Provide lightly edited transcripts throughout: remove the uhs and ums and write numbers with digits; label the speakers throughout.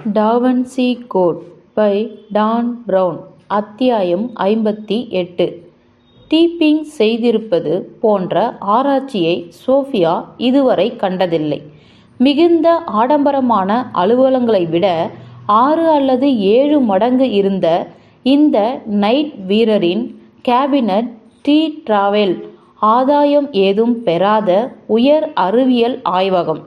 Speaker 1: Da Vinci code by Dan Brown. அத்தியாயம் 58. டீப்பிங் செய்திருப்பது போன்ற ஆராய்ச்சியை சோஃபியா இதுவரை கண்டதில்லை. மிகுந்த ஆடம்பரமான அலுவலகங்களை விட 6 அல்லது 7 மடங்கு இருந்த இந்த நைட் வீரரின் கேபினட் டி டிராவல் ஆதாயம் ஏதும் பெறாத உயர் அறிவியல் ஆய்வகம்,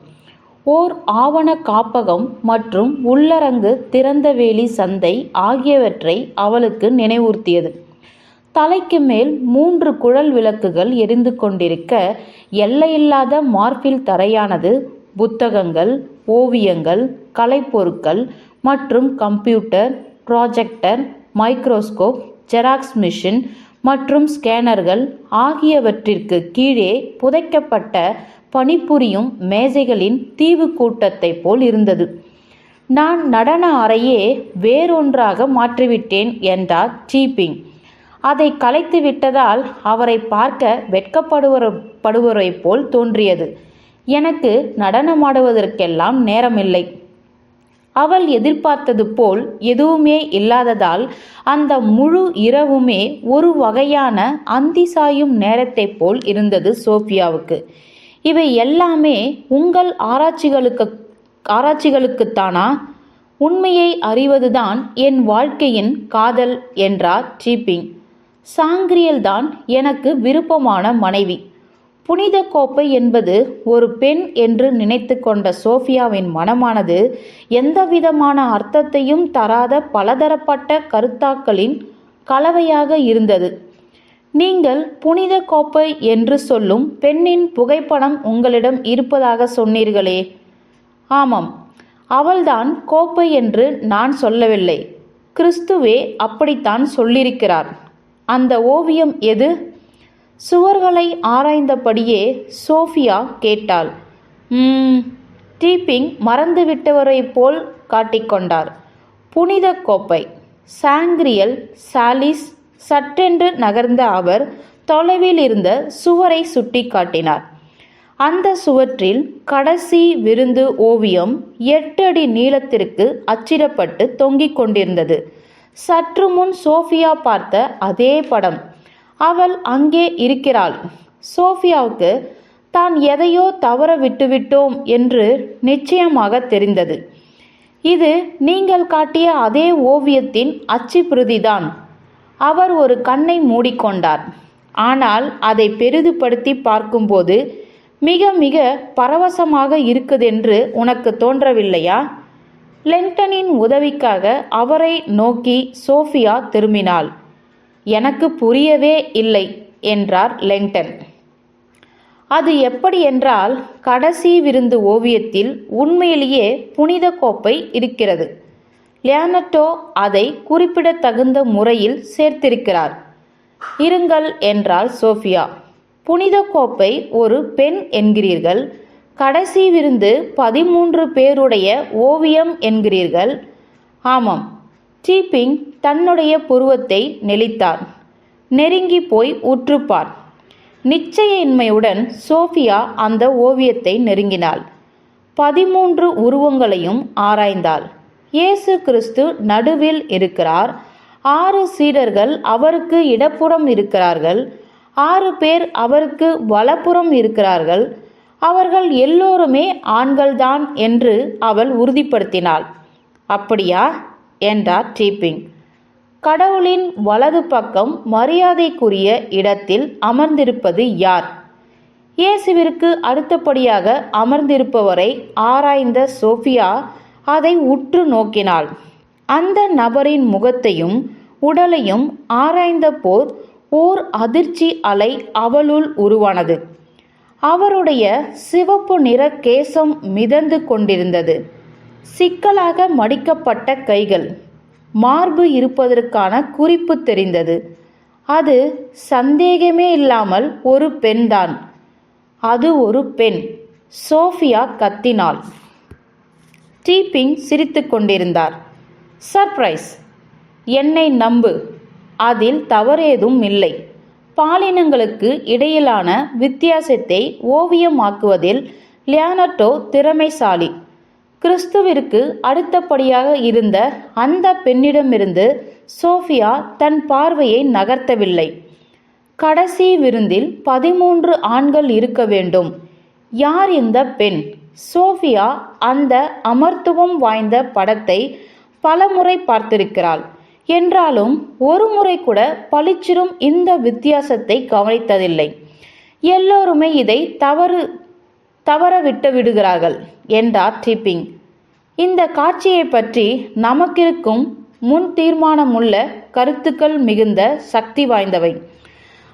Speaker 1: ஓர் ஆவண காப்பகம் மற்றும் உள்ளரங்கு திறந்தவெளி சந்தை ஆகியவற்றை அவளுக்கு நினைவூர்த்தியது. தலைக்கு மேல் 3 குழல் விளக்குகள் எரிந்து கொண்டிருக்க, எல்லையில்லாத மார்பில் தரையானது புத்தகங்கள், ஓவியங்கள், கலைப்பொருட்கள் மற்றும் computer, projector, microscope, xerox machine மற்றும் ஸ்கேனர்கள் ஆகியவற்றிற்கு கீழே புதைக்கப்பட்ட பணிபுரியும் மேசைகளின் தீவு கூட்டத்தை போல் இருந்தது. நான் நடன அறையே வேறொன்றாக மாற்றிவிட்டேன் என்றார் டீப்பிங். அதை கலைத்து விட்டதால் அவரை பார்க்க வெட்கப்படுவரை போல் தோன்றியது. எனக்கு நடனமாடுவதற்கெல்லாம் நேரமில்லை. அவள் எதிர்பார்த்தது போல் எதுவுமே இல்லாததால் அந்த முழு இரவுமே ஒரு வகையான அந்தி சாயும் நேரத்தை போல் இருந்தது சோஃபியாவுக்கு. இவை எல்லாமே உங்கள் ஆராய்ச்சிகளுக்குத்தானா? உண்மையை அறிவதுதான் என் வாழ்க்கையின் காதல் என்றார் டீப்பிங். சாங்கிரியல்தான் எனக்கு விருப்பமான மனைவி. புனித கோப்பை என்பது ஒரு பெண் என்று நினைத்து கொண்ட சோஃபியாவின் மனமானது எந்தவிதமான அர்த்தத்தையும் தராத பலதரப்பட்ட கருத்தாக்களின் கலவையாக இருந்தது. நீங்கள் புனித கோப்பை என்று சொல்லும் பெண்ணின் புகைப்படம் உங்களிடம் இருப்பதாக சொன்னீர்களே? ஆமாம், அவள்தான் கோப்பை என்று நான் சொல்லவில்லை. கிறிஸ்துவே அப்படித்தான் சொல்லியிருக்கிறார். அந்த ஓவியம் எது? சுவர்களை ஆராய்ந்தபடியே சோஃபியா கேட்டாள். டீப்பிங் மறந்துவிட்டவரை போல் காட்டிக்கொண்டார். புனித கோப்பை. சாங்கிரியல் சாலிஸ். சற்றென்று நகர்ந்த அவர் தொலைவில் இருந்த சுவரை சுட்டி காட்டினார். அந்த சுவற்றில் கடைசி விருந்து ஓவியம் 8 அடி நீளத்திற்கு அச்சிடப்பட்டு தொங்கிக் கொண்டிருந்தது. சற்று முன் சோஃபியா பார்த்த அதே படம். அவள் அங்கே இருக்கிறாள். சோஃபியாவுக்கு தான் எதையோ தவற விட்டுவிட்டோம் என்று நிச்சயமாக தெரிந்தது. இது நீங்கள் காட்டிய அதே ஓவியத்தின் அச்சு பிரதிதான். அவர் ஒரு கண்ணை மூடிக்கொண்டார். ஆனால் அதை பெரிதுபடுத்தி பார்க்கும்போது மிக மிக பரவசமாக இருக்குதென்று உனக்கு தோன்றவில்லையா? லெங்டனின் உதவிக்காக அவரை நோக்கி சோஃபியா திரும்பினாள். எனக்கு புரியவே இல்லை என்றார் லெங்டன். அது எப்படி என்றால், கடைசி விருந்து ஓவியத்தில் உண்மையிலேயே புனித கோப்பை இருக்கிறது. லியோனார்டோ அதை குறிப்பிடத்தகுந்த முறையில் சேர்த்திருக்கிறார். இருங்கள் என்றாள் சோஃபியா. புனித கோப்பை ஒரு பெண் என்கிறீர்கள். கடைசி விருந்து 13 பேருடைய ஓவியம் என்கிறீர்கள். ஆமாம். டீப்பிங் தன்னுடைய புருவத்தை நெளித்தார். நெருங்கி போய் உற்றுப்பார். நிச்சயின்மையுடன் சோஃபியா அந்த ஓவியத்தை நெருங்கினாள். 13 உருவங்களையும் ஆராய்ந்தாள். இயேசு கிறிஸ்து நடுவில் இருக்கிறார். 6 சீடர்கள் அவருக்கு இடப்புறம் இருக்கிறார்கள். 6 பேர் அவருக்கு வலப்புறம் இருக்கிறார்கள். அவர்கள் எல்லோருமே ஆண்கள்தான் என்று அவள் உறுதிப்படுத்தினாள். அப்படியா என்றார் டீப்பிங். கடவுளின் வலது பக்கம் மரியாதைக்குரிய இடத்தில் அமர்ந்திருப்பது யார்? இயேசுவிற்கு அடுத்தபடியாக அமர்ந்திருப்பவரை ஆராய்ந்த சோஃபியா அதை உற்று நோக்கினாள். அந்த நபரின் முகத்தையும் உடலையும் ஆராய்ந்த போர் ஓர் அதிர்ச்சி அலை அவளுள் உருவானது. அவருடைய சிவப்பு நிற கேசம் மிதந்து கொண்டிருந்தது. சிக்கலாக மடிக்கப்பட்ட கைகள். மார்பு இருப்பதற்கான குறிப்பு தெரிந்தது. அது சந்தேகமே இல்லாமல் ஒரு பெண்தான். அது ஒரு பெண். சோஃபியா கத்தினாள். டீப்பிங் சிரித்து கொண்டிருந்தார். சர்ப்ரைஸ். என்னை நம்பு, அதில் தவறேதும் இல்லை. பாலினங்களுக்கு இடையிலான வித்தியாசத்தை ஓவியமாக்குவதில் லியோனார்டோ திறமைசாலி. கிறிஸ்துவிற்கு அடுத்தபடியாக இருந்த அந்த பெண்ணிடமிருந்து சோஃபியா தன் பார்வையை நகர்த்தவில்லை. கடைசி விருந்தில் 13 ஆண்கள் இருக்க வேண்டும். யார் இந்த பெண்? சோஃபியா அந்த அமர்த்துவம் வாய்ந்த படத்தை பலமுறை பார்த்திருக்கிறாள். என்றாலும் ஒரு முறை கூட பளிச்சிடும் இந்த வித்தியாசத்தை கவனித்ததில்லை. எல்லோருமே இதை தவற விட்டு விடுகிறார்கள் என்றார் டிப்பிங். இந்த காட்சியை பற்றி நமக்கிருக்கும் முன் தீர்மானமுள்ள கருத்துக்கள் மிகுந்த சக்தி வாய்ந்தவை.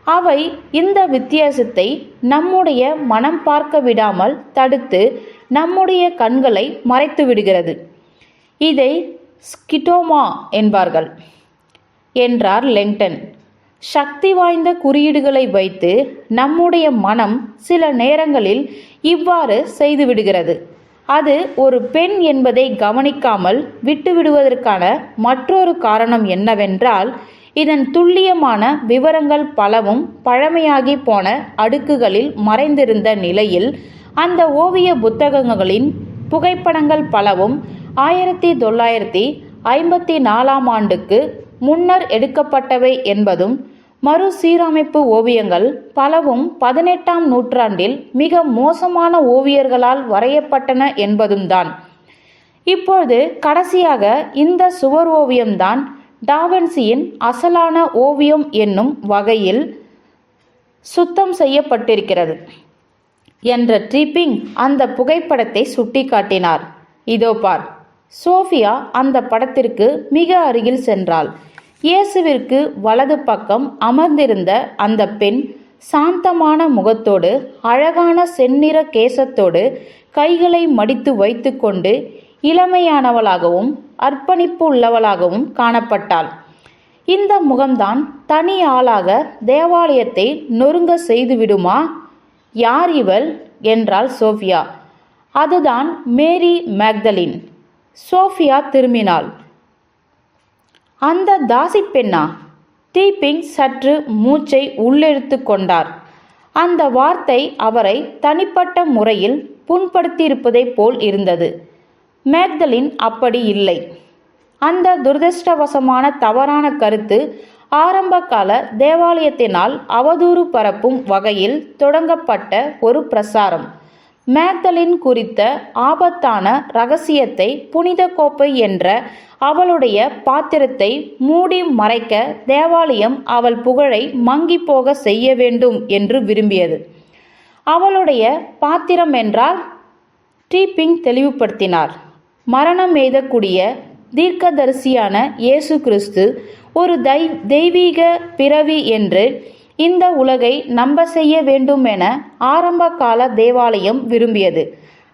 Speaker 1: அவை இந்த வித்தியாசத்தை நம்முடைய மனம் பார்க்க விடாமல் தடுத்து நம்முடைய கண்களை மறைத்து விடுகிறது. இதை ஸ்கிட்டோமா என்பார்கள் என்றார் லெங்டன். சக்தி வாய்ந்த குறியீடுகளை வைத்து நம்முடைய மனம் சில நேரங்களில் இவ்வாறு செய்துவிடுகிறது. அது ஒரு பெண் என்பதை கவனிக்காமல் விட்டுவிடுவதற்கான மற்றொரு காரணம் என்னவென்றால், இதன் துல்லியமான விவரங்கள் பலவும் பழமையாகி போன அடுக்குகளில் மறைந்திருந்த நிலையில் அந்த ஓவிய புத்தகங்களின் புகைப்படங்கள் பலவும் 1954ஆம் ஆண்டுக்கு முன்னர் எடுக்கப்பட்டவை என்பதும், மறுசீரமைப்பு ஓவியங்கள் பலவும் 18ஆம் நூற்றாண்டில் மிக மோசமான ஓவியர்களால் வரையப்பட்டன என்பதும் தான். இப்பொழுது கடைசியாக இந்த சுவர் ஓவியம்தான் டாவின்சியின் அசலான ஓவியம் என்னும் வகையில் சுத்தம் செய்யப்பட்டிருக்கிறது என்ற டிப்பிங் அந்த புகைப்படத்தை சுட்டி காட்டினார். இதோ பார். சோஃபியா அந்த படத்திற்கு மிக அருகில் சென்றாள். இயேசுவிற்கு வலது பக்கம் அமர்ந்திருந்த அந்த பெண் சாந்தமான முகத்தோடு, அழகான செந்நிற கேசத்தோடு, கைகளை மடித்து வைத்துக்கொண்டு இளமையானவளாகவும் அர்ப்பணிப்பு உள்ளவளாகவும் காணப்பட்டாள். இந்த முகம்தான் தனி ஆளாக தேவாலயத்தை நொறுங்க செய்துவிடுமா? யார் இவள் என்றாள் சோஃபியா. அதுதான் மேரி மேக்தலின். சோஃபியா திரும்பினாள். அந்த தாசி பெண்ணா? டிப்பிங் சற்று மூச்சை உள்ளிழுத்து கொண்டார். அந்த வார்த்தை அவரை தனிப்பட்ட முறையில் புண்படுத்தியிருப்பதைப் போல் இருந்தது. மேக்தலின் அப்படி இல்லை. அந்த துரதிர்ஷ்டவசமான தவறான கருத்து ஆரம்பகால தேவாலயத்தினால் அவதூறு பரப்பும் வகையில் தொடங்கப்பட்ட ஒரு பிரசாரம். மேக்தலின் குறித்த ஆபத்தான இரகசியத்தை, புனித கோப்பை என்ற அவளுடைய பாத்திரத்தை மூடி மறைக்க தேவாலயம் அவள் புகழை மங்கி போக செய்ய வேண்டும் என்று விரும்பியது. அவளுடைய பாத்திரம் என்றால் டிப்பிங் தெளிவுபடுத்தினார். மரணம் எய்தக்கூடிய தீர்க்கதரிசியான இயேசு கிறிஸ்து ஒரு தெய்வீக பிறவி என்று இந்த உலகை நம்ப செய்ய வேண்டும் என ஆரம்ப கால தேவாலயம் விரும்பியது.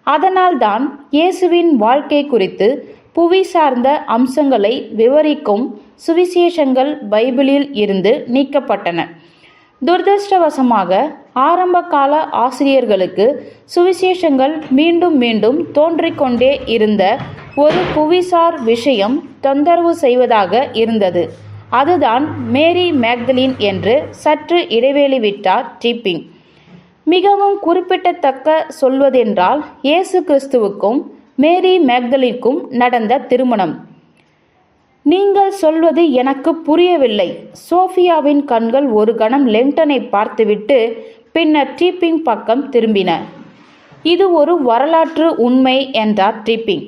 Speaker 1: அதனால்தான் இயேசுவின் வாழ்க்கை குறித்து புவி சார்ந்த அம்சங்களை விவரிக்கும் சுவிசேஷங்கள் பைபிளில் இருந்து நீக்கப்பட்டன. துரதிர்ஷ்டவசமாக ஆரம்ப கால ஆசிரியர்களுக்கு சுவிசேஷங்கள் மீண்டும் மீண்டும் தோன்றிக்கொண்டே இருந்த ஒரு புவிசார் விஷயம் தொந்தரவு செய்வதாக இருந்தது. அதுதான் மேரி மேக்தலின் என்று சற்று இடைவெளி விட்டார் டிப்பிங். மிகவும் குறிப்பிடத்தக்க சொல்வதென்றால் இயேசு கிறிஸ்துவுக்கும் மேரி மேக்தலினுக்கும் நடந்த திருமணம். நீங்கள் சொல்வது எனக்கு புரியவில்லை. சோஃபியாவின் கண்கள் ஒரு கணம் லெங்டனை பார்த்துவிட்டு பின்னர் டிப்பிங் பக்கம் திரும்பின. இது ஒரு வரலாற்று உண்மை என்றார் டிப்பிங்.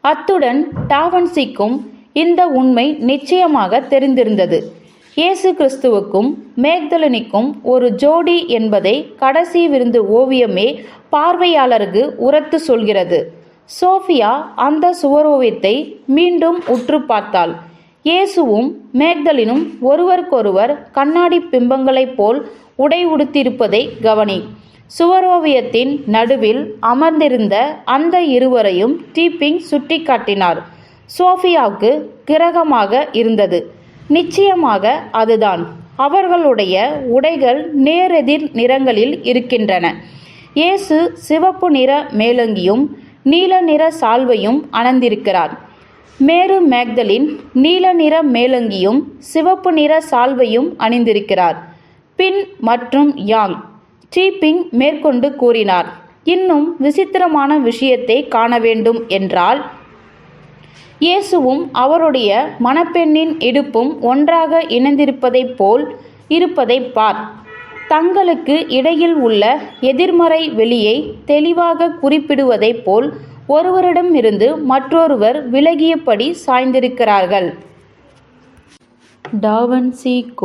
Speaker 1: அத்துடன் டாவன்சிக்கும் இந்த உண்மை நிச்சயமாக தெரிந்திருந்தது. இயேசு கிறிஸ்துவுக்கும் மேக்தலினுக்கும் ஒரு ஜோடி என்பதை கடைசி விருந்து ஓவியமே பார்வையாளருக்கு உரத்து சொல்கிறது. சோஃபியா அந்த சுவரோவியத்தை மீண்டும் உற்று பார்த்தாள். இயேசுவும் மேக்தலினும் ஒருவருக்கொருவர் கண்ணாடி பிம்பங்களைப் போல் உடை உடுத்தியிருப்பதை கவனி. சுவரோவியத்தின் நடுவில் அமர்ந்திருந்த அந்த இருவரையும் டிப்பிங் சுட்டி காட்டினார். சோஃபியாவுக்கு கிரகமாக இருந்தது. நிச்சயமாக அதுதான். அவர்களுடைய உடைகள் நேரெதிர் நிறங்களில் இருக்கின்றன. இயேசு சிவப்பு நிற மேலங்கியும் நீல நிற சால்வையும் அணிந்திருக்கிறார். மேரி மேக்தலின் நீல நிற மேலங்கியும் சிவப்பு நிற சால்வையும் அணிந்திருக்கிறார். பின் மற்றும் யாங். டிப்பிங் மேற்கொண்டு கூறினார். இன்னும் விசித்திரமான விஷயத்தை காண வேண்டும் என்றால், இயேசுவும் அவருடைய மணப்பெண்ணின் இடுப்பும் ஒன்றாக இணைந்திருப்பதைப் போல் இருப்பதைப் பார். தங்களுக்கு இடையில் உள்ள எதிர்மறை வெளியை தெளிவாக குறிப்பிடுவதைப் போல் ஒருவரிடமிருந்து மற்றொருவர் விலகியபடி சாய்ந்திருக்கிறார்கள். டா வின்சி கோட்.